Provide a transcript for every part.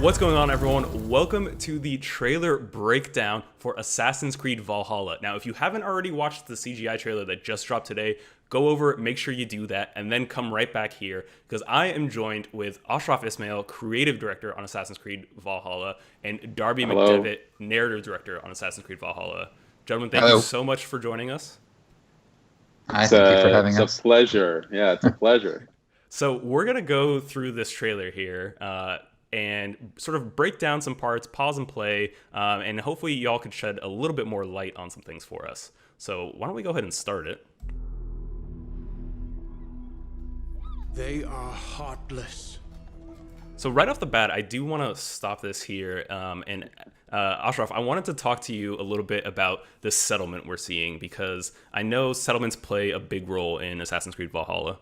What's going on, everyone? Welcome to the trailer breakdown for Assassin's Creed Valhalla. Now, if you haven't already watched the CGI trailer that just dropped today, go over, make sure you do that, and then come right back here, because I am joined with Ashraf Ismail, creative director on Assassin's Creed Valhalla, and Darby Hello. McDevitt, narrative director on Assassin's Creed Valhalla. Gentlemen, thank you Hello. so much for joining us. I thank you for having It's a us. pleasure. Yeah, it's a pleasure. So we're gonna go through this trailer here and sort of break down some parts, pause and play, and hopefully y'all could shed a little bit more light on some things for us. So why don't we go ahead and start it? They are heartless. So right off the bat, I do want to stop this here. And Ashraf, I wanted to talk to you a little bit about this settlement we're seeing, because I know settlements play a big role in Assassin's Creed Valhalla.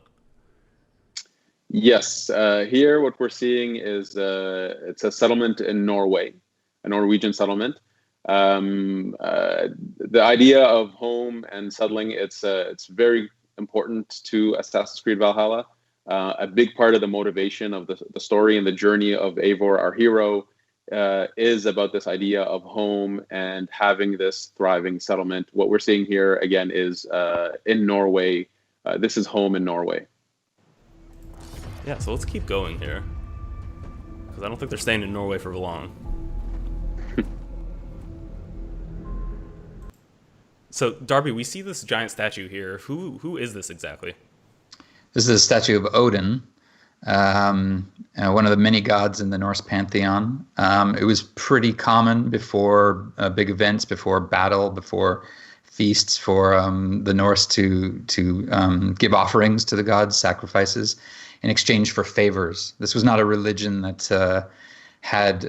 Yes, here what we're seeing is it's a settlement in Norway, a Norwegian settlement. The idea of home and settling, it's very important to Assassin's Creed Valhalla. A big part of the motivation of the story and the journey of Eivor, our hero, is about this idea of home and having this thriving settlement. What we're seeing here, again, is in Norway. This is home in Norway. Yeah, so let's keep going here, because I don't think they're staying in Norway for long. So, Darby, we see this giant statue here. Who is this exactly? This is a statue of Odin, one of the many gods in the Norse pantheon. It was pretty common before big events, before battle, before feasts, for the Norse to give offerings to the gods, sacrifices, in exchange for favors. This was not a religion that had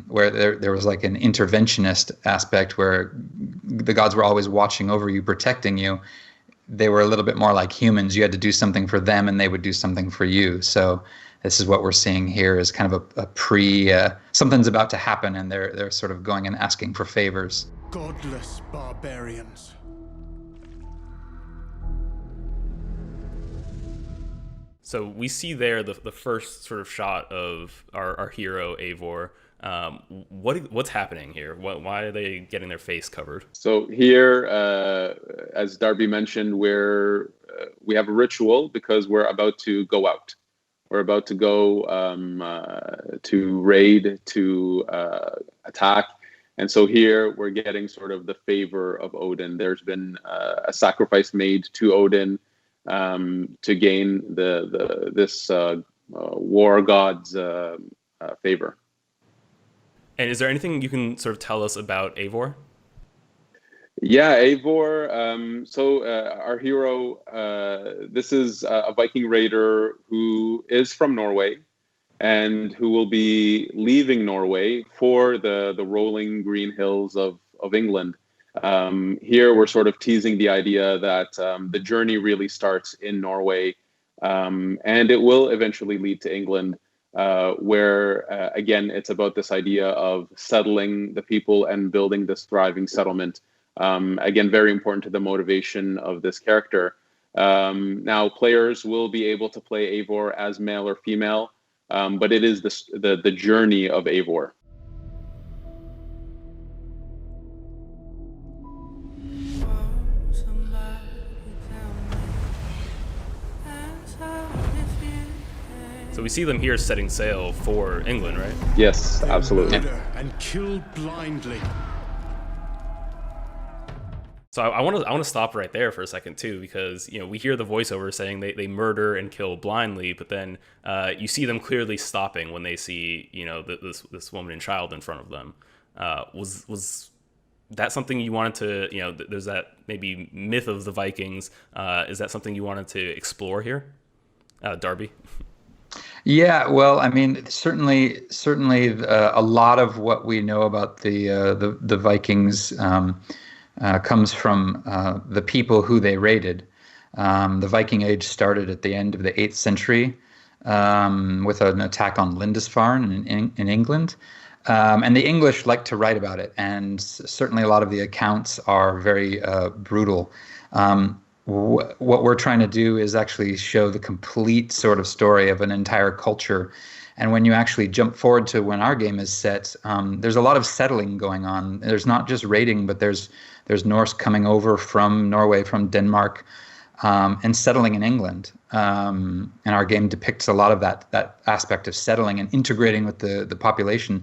where there was like an interventionist aspect where the gods were always watching over you, protecting you. They were a little bit more like humans. You had to do something for them and they would do something for you. So this is what we're seeing here, is kind of a pre something's about to happen and they're sort of going and asking for favors. Godless barbarians. So we see there the first sort of shot of our hero Eivor. What's happening here? Why are they getting their face covered? So here, as Darby mentioned, we have a ritual because we're about to go out. We're about to go to raid, to attack. And so here we're getting sort of the favor of Odin. There's been a sacrifice made to Odin to gain this war god's favor. And is there anything you can sort of tell us about Eivor? Yeah, Eivor. Our hero, this is a Viking raider who is from Norway and who will be leaving Norway for the rolling green hills of England. Here we're sort of teasing the idea that the journey really starts in Norway, and it will eventually lead to England, where again it's about this idea of settling the people and building this thriving settlement. Again, very important to the motivation of this character. Now, players will be able to play Eivor as male or female, but it is the journey of Eivor. So we see them here setting sail for England, right? Yes, They absolutely. murder and kill blindly. So I want to stop right there for a second too, because we hear the voiceover saying they murder and kill blindly, but then you see them clearly stopping when they see this woman and child in front of them. Was that something you wanted to there's that maybe myth of the Vikings? Is that something you wanted to explore here, Darby? Yeah, well, I mean, certainly, a lot of what we know about the Vikings comes from the people who they raided. The Viking Age started at the end of the 8th century with an attack on Lindisfarne in England. And the English like to write about it, and certainly a lot of the accounts are very brutal. What we're trying to do is actually show the complete sort of story of an entire culture And when you actually jump forward to when our game is set, there's a lot of settling going on. There's not just raiding, but there's Norse coming over from Norway, from Denmark, and settling in England. And our game depicts a lot of that aspect of settling and integrating with the population.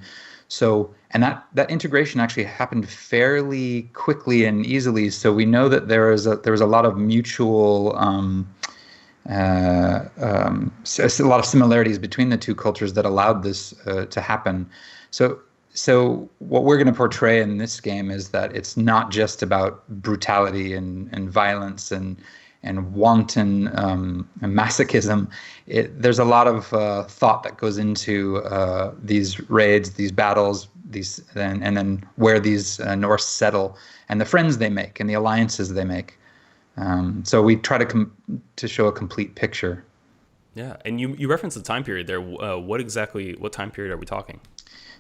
So, and that integration actually happened fairly quickly and easily. So we know that there was a lot of mutual, a lot of similarities between the two cultures that allowed this to happen. So what we're going to portray in this game is that it's not just about brutality and violence and wanton masochism. There's a lot of thought that goes into these raids, these battles, and then where these Norse settle, and the friends they make, and the alliances they make. So we try to show a complete picture. Yeah, and you referenced the time period there. What time period are we talking?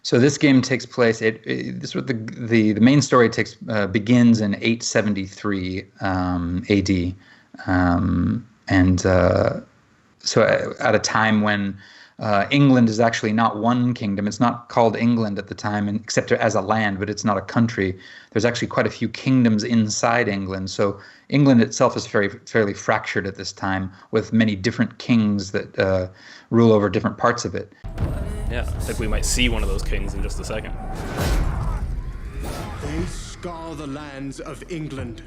So this game takes place. The main story begins in 873 AD. So at a time when England is actually not one kingdom. It's not called England at the time, except as a land, but it's not a country. There's actually quite a few kingdoms inside England. So England itself is fairly fractured at this time, with many different kings that rule over different parts of it. Yeah, I think we might see one of those kings in just a second. They scour the lands of England.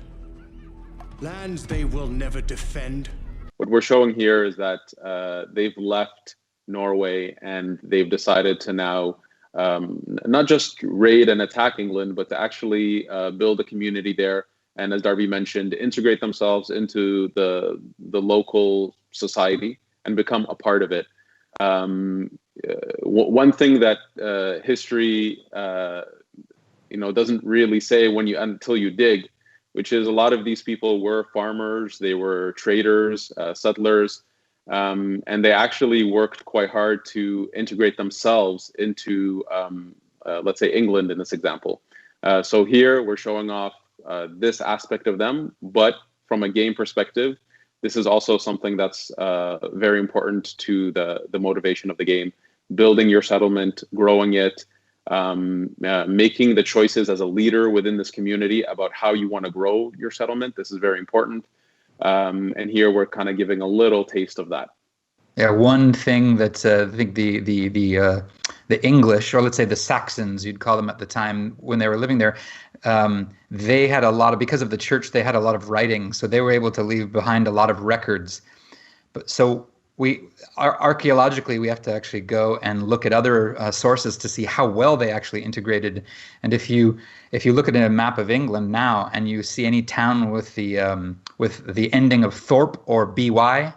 Lands they will never defend. What we're showing here is that they've left Norway and they've decided to now not just raid and attack England, but to actually build a community there. And as Darby mentioned, integrate themselves into the local society and become a part of it. One thing that history doesn't really say until you dig, which is a lot of these people were farmers, they were traders, settlers, and they actually worked quite hard to integrate themselves into, let's say, England in this example. So here we're showing off this aspect of them, but from a game perspective, this is also something that's very important to the motivation of the game. Building your settlement, growing it, making the choices as a leader within this community about how you want to grow your settlement. This is very important. And here we're kind of giving a little taste of that. Yeah, one thing that I think the English, or let's say the Saxons, you'd call them at the time when they were living there, they had because of the church, they had a lot of writing, so they were able to leave behind a lot of records. But so archaeologically, we have to actually go and look at other sources to see how well they actually integrated. And if you look at a map of England now and you see any town with the ending of Thorpe or by,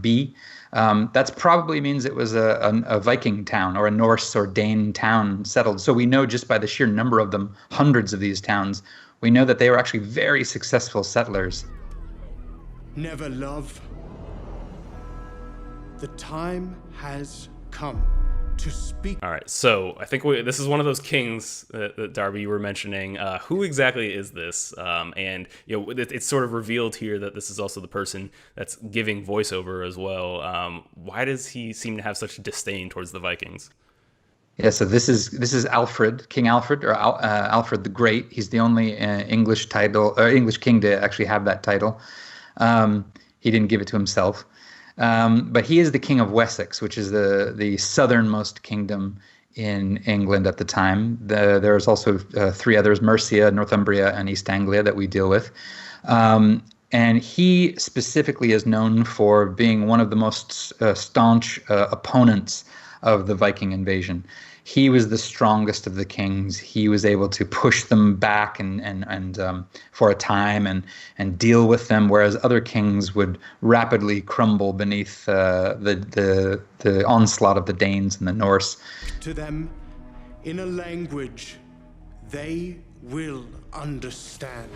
B, that's probably means it was a Viking town or a Norse or Dane town settled. So we know just by the sheer number of them, hundreds of these towns, we know that they were actually very successful settlers. Never love. The time has come to speak. All right, so I think this is one of those kings that Darby you were mentioning. Who exactly is this? And it's sort of revealed here that this is also the person that's giving voiceover as well. Why does he seem to have such disdain towards the Vikings? Yeah, so this is Alfred, King Alfred, or Alfred the Great. He's the only English king to actually have that title. He didn't give it to himself. But he is the King of Wessex, which is the southernmost kingdom in England at the time. There's also three others, Mercia, Northumbria, and East Anglia, that we deal with. And he specifically is known for being one of the most staunch opponents of the Viking invasion. He was the strongest of the kings. He was able to push them back and for a time and deal with them, whereas other kings would rapidly crumble beneath the onslaught of the Danes and the Norse. To them, in a language they will understand.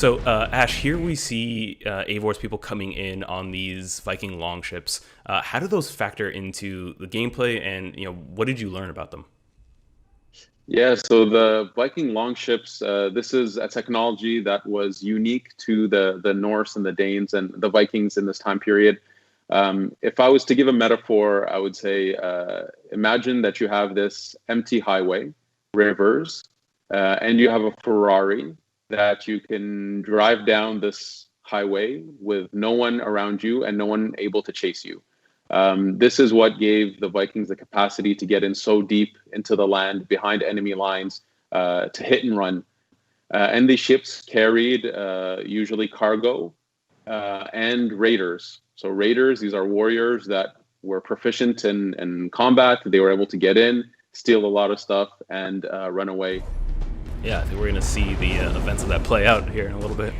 So, Ash, here we see Eivor's people coming in on these Viking longships. How do those factor into the gameplay, and what did you learn about them? Yeah, so the Viking longships, this is a technology that was unique to the Norse and the Danes and the Vikings in this time period. If I was to give a metaphor, I would say imagine that you have this empty highway, rivers, and you have a Ferrari that you can drive down this highway with no one around you and no one able to chase you. This is what gave the Vikings the capacity to get in so deep into the land behind enemy lines to hit and run. And these ships carried usually cargo and raiders. So raiders, these are warriors that were proficient in combat. They were able to get in, steal a lot of stuff, and run away. Yeah, I think we're going to see the events of that play out here in a little bit.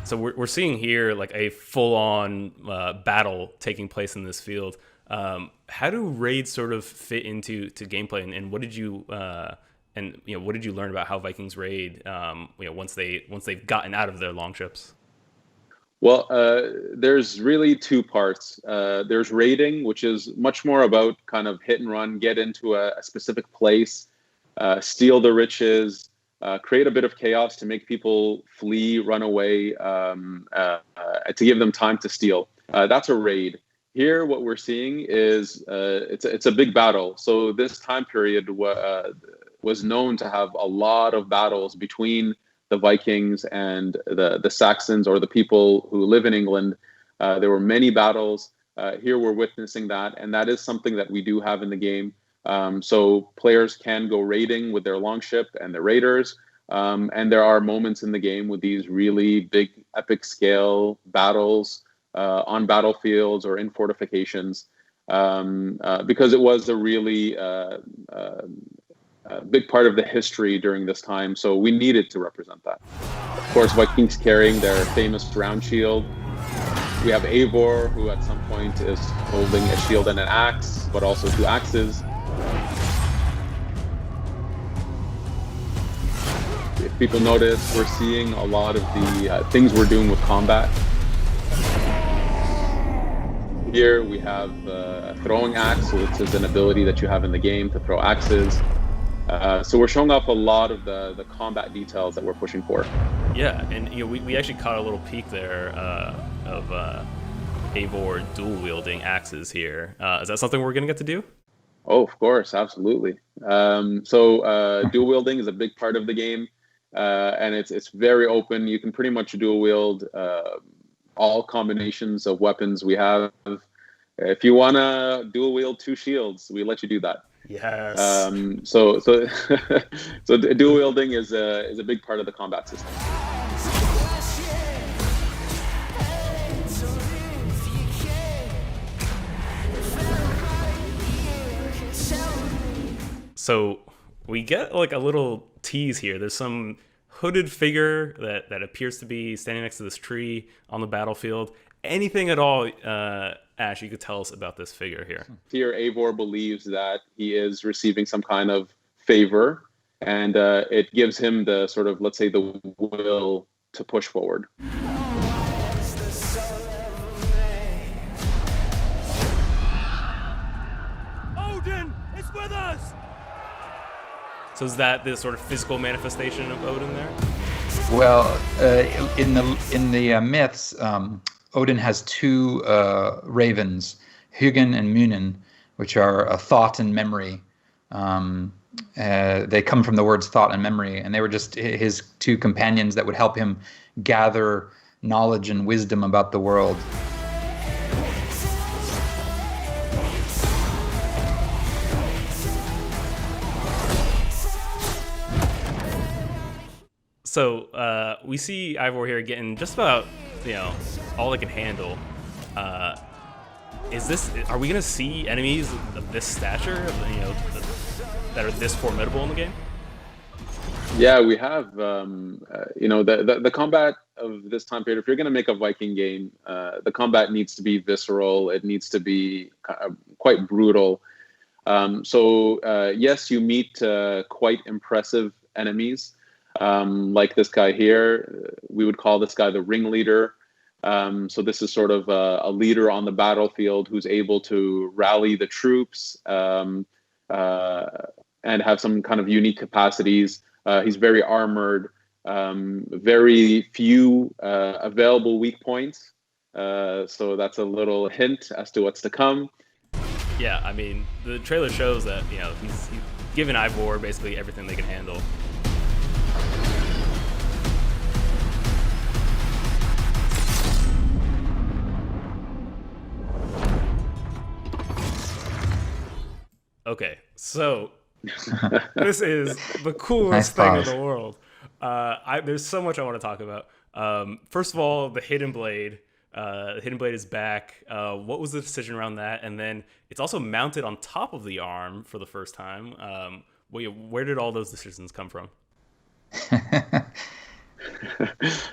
So we're seeing here like a full-on battle taking place in this field. How do raids sort of fit into gameplay, and what did you what did you learn about how Vikings raid? Once they've gotten out of their longships. Well, there's really two parts. There's raiding, which is much more about kind of hit and run, get into a specific place, steal the riches, create a bit of chaos to make people flee, run away, to give them time to steal. That's a raid. Here, what we're seeing is it's a big battle. So this time period was known to have a lot of battles between the Vikings and the Saxons, or the people who live in England. There were many battles. Here we're witnessing that, and that is something that we do have in the game. So players can go raiding with their longship and the raiders, and there are moments in the game with these really big epic scale battles on battlefields or in fortifications, because it was a really big part of the history during this time. So we needed to represent that. Of course, Vikings carrying their famous round shield. We have Eivor, who at some point is holding a shield and an axe, but also two axes. If people notice, we're seeing a lot of the things we're doing with combat. Here we have a throwing axe, so this is an ability that you have in the game to throw axes. So we're showing off a lot of the combat details that we're pushing for. Yeah, and we actually caught a little peek there of Eivor dual wielding axes here. Is that something we're gonna get to do? Oh, of course, absolutely. So dual wielding is a big part of the game, and it's very open. You can pretty much dual wield all combinations of weapons we have. If you want to dual wield two shields, we let you do that. Yes. So so dual wielding is a big part of the combat system. So we get like a little tease here. There's some hooded figure that appears to be standing next to this tree on the battlefield. Anything at all, Ash, you could tell us about this figure here? Here, Eivor believes that he is receiving some kind of favor, and it gives him the sort of, let's say, the will to push forward. Odin is with us! So is that the sort of physical manifestation of Odin there? Well, in the myths, Odin has two ravens, Hugin and Munin, which are a thought and memory. They come from the words thought and memory, and they were just his two companions that would help him gather knowledge and wisdom about the world. So we see Eivor here getting just about all they can handle. Are we gonna see enemies of this stature, that are this formidable in the game? Yeah, we have. The combat of this time period. If you're going to make a Viking game, the combat needs to be visceral. It needs to be quite brutal. Yes, you meet quite impressive enemies, like this guy here. We would call this guy the ringleader. So this is sort of a leader on the battlefield who's able to rally the troops, uh, and have some kind of unique capacities. He's very armored, very few available weak points. So that's a little hint as to what's to come. Yeah, I mean, the trailer shows that, he's given Ivor basically everything they can handle. Okay, so this is the coolest thing in the world. There's so much I want to talk about. First of all, the Hidden Blade. The Hidden Blade is back. What was the decision around that? And then it's also mounted on top of the arm for the first time. Where did all those decisions come from?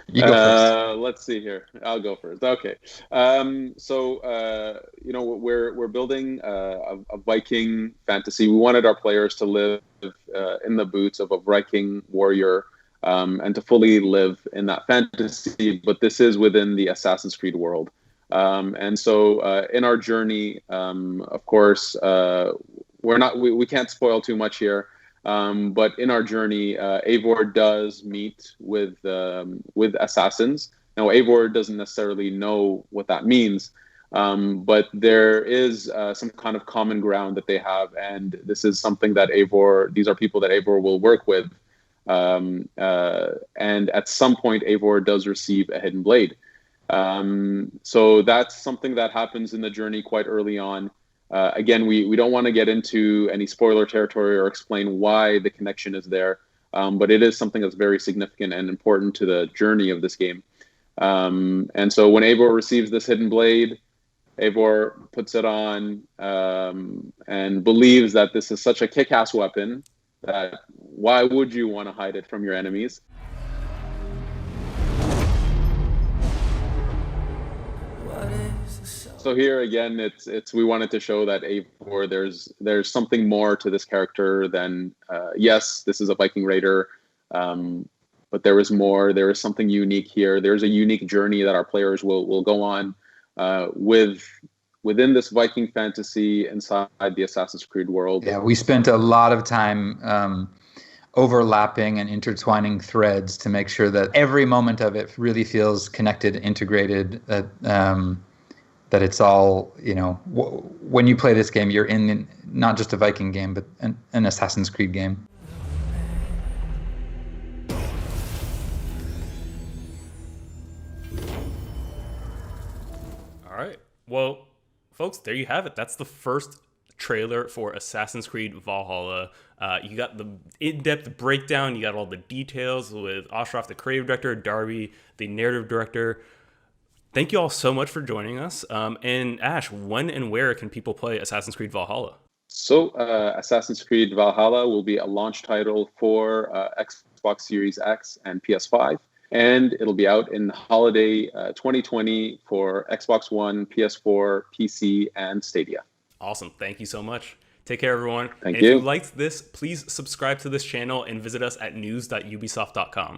You go first. Let's see here. I'll go first. Okay. We're building a Viking fantasy. We wanted our players to live in the boots of a Viking warrior, and to fully live in that fantasy. But this is within the Assassin's Creed world. In our journey, of course, we can't spoil too much here. But in our journey, Eivor does meet with assassins. Now, Eivor doesn't necessarily know what that means, but there is some kind of common ground that they have, and this is something that these are people that Eivor will work with. And at some point, Eivor does receive a hidden blade. So that's something that happens in the journey quite early on. Again, we don't want to get into any spoiler territory or explain why the connection is there, but it is something that's very significant and important to the journey of this game. And so when Eivor receives this hidden blade, Eivor puts it on, and believes that this is such a kick-ass weapon that why would you want to hide it from your enemies? So here again, it's we wanted to show that Eivor, there's something more to this character than yes, this is a Viking raider, but there is more. There is something unique here. There's a unique journey that our players will go on within this Viking fantasy inside the Assassin's Creed world. Yeah, we spent a lot of time overlapping and intertwining threads to make sure that every moment of it really feels connected, integrated. That it's all, when you play this game, you're in not just a Viking game, but an Assassin's Creed game. All right. Well, folks, there you have it. That's the first trailer for Assassin's Creed Valhalla. You got the in-depth breakdown. You got all the details with Ashraf, the creative director, Darby, the narrative director. Thank you all so much for joining us. And Ash, when and where can people play Assassin's Creed Valhalla? So Assassin's Creed Valhalla will be a launch title for Xbox Series X and PS5. And it'll be out in holiday 2020 for Xbox One, PS4, PC, and Stadia. Awesome. Thank you so much. Take care, everyone. Thank and you. If you liked this, please subscribe to this channel and visit us at news.ubisoft.com.